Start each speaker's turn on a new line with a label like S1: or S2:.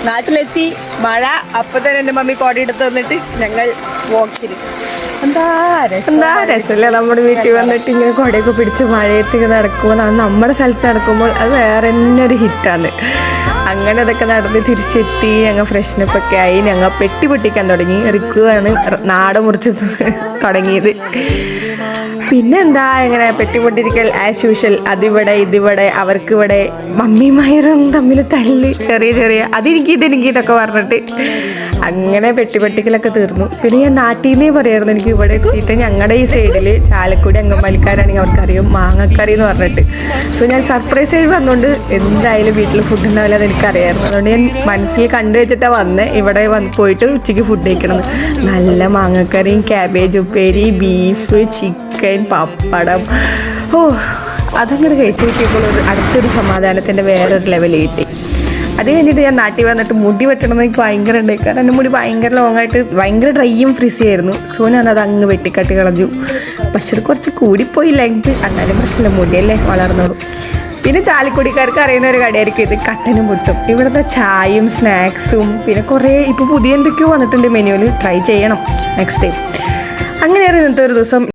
S1: നാട്ടിലെത്തി മഴ. അപ്പൊ തന്നെ എൻ്റെ മമ്മി കോട എടുത്ത് തന്നിട്ട് ഞങ്ങൾ വോക്കിന്. എന്താ രസമല്ലേ നമ്മുടെ വീട്ടിൽ വന്നിട്ട് ഇങ്ങനെ കുടയൊക്കെ പിടിച്ച് മഴയത്തേക്ക് നടക്കുമ്പോൾ നമ്മുടെ സ്ഥലത്ത് നടക്കുമ്പോൾ അത് വേറെ തന്നെ ഒരു ഹിറ്റാണ്. അങ്ങനെ അതൊക്കെ നടന്ന് തിരിച്ചെത്തി ഞങ്ങൾ ഫ്രഷ്നപ്പൊക്കെ ആയി. ഞങ്ങൾ പെട്ടി പൊട്ടിക്കാൻ തുടങ്ങി. റിക്കുവാണ് നാട് മുറിച്ച് തുടങ്ങിയത്. പിന്നെ എന്താ ഇങ്ങനെ പെട്ടി പൊട്ടിരിക്കൽ ആസ് യൂഷ്വൽ. അതിവിടെ ഇതിവിടെ അവർക്കിവിടെ മമ്മിമാരും തമ്മിൽ തല്ല് ചെറിയ അതെനിക്ക് ഇതൊക്കെ പറഞ്ഞിട്ട് അങ്ങനെ പെട്ടി പൊട്ടിക്കലൊക്കെ തീർന്നു. പിന്നെ ഞാൻ നാട്ടിൽ നിന്നേ പറയായിരുന്നു എനിക്ക് ഇവിടെ എത്തിയിട്ട് ഞങ്ങളുടെ ഈ സൈഡിൽ ചാലക്കുടി അങ്കമാലിക്കാരാണെങ്കിൽ അവർക്കറിയും മാങ്ങക്കറി എന്ന് പറഞ്ഞിട്ട്. സോ ഞാൻ സർപ്രൈസ് ആയി വന്നുകൊണ്ട് എന്തായാലും വീട്ടിൽ ഫുഡ് ഉണ്ടാവില്ല എന്ന് എനിക്കറിയായിരുന്നു. അതുകൊണ്ട് ഞാൻ മനസ്സിൽ കണ്ടു വെച്ചിട്ടാണ് വന്ന് ഇവിടെ പോയിട്ട് ഉച്ചയ്ക്ക് ഫുഡ് കഴിക്കണം. നല്ല മാങ്ങക്കറിയും ക്യാബേജ് ഉപ്പേരി ബീഫ് ചിക്കൻ പപ്പടം അതങ്ങോട്ട് കഴിച്ച് കിട്ടിയപ്പോൾ അടുത്തൊരു സമാധാനത്തിൻ്റെ വേറൊരു ലെവൽ കിട്ടി. അത് കഴിഞ്ഞിട്ട് ഞാൻ നാട്ടിൽ വന്നിട്ട് മുടി വെട്ടണമെന്ന് എനിക്ക് ഭയങ്കര ഉണ്ടായി. കാരണം എൻ്റെ മുടി ഭയങ്കര ലോങ്ങായിട്ട് ഭയങ്കര ഡ്രൈയും ഫ്രിസി ആയിരുന്നു. സോ ഞാനത് അങ്ങ് വെട്ടിക്കട്ടി കളഞ്ഞു. പക്ഷെ അത് കുറച്ച് കൂടിപ്പോയി ലെങ്ത്. എന്നാലും പ്രശ്നമില്ല, മുടിയല്ലേ വളർന്നോളൂ. പിന്നെ ചാലക്കുടിക്കാർക്ക് അറിയുന്ന ഒരു കടയായിരിക്കും ഇത്, കട്ടനും പുട്ടും. ഇവിടുത്തെ ചായയും സ്നാക്സും പിന്നെ കുറേ ഇപ്പോൾ പുതിയ എന്തൊക്കെയോ വന്നിട്ടുണ്ട് മെനുവിൽ. ട്രൈ ചെയ്യണം നെക്സ്റ്റ് ടൈം. അങ്ങനെയായിരുന്നു ഇന്നത്തെ ഒരു ദിവസം.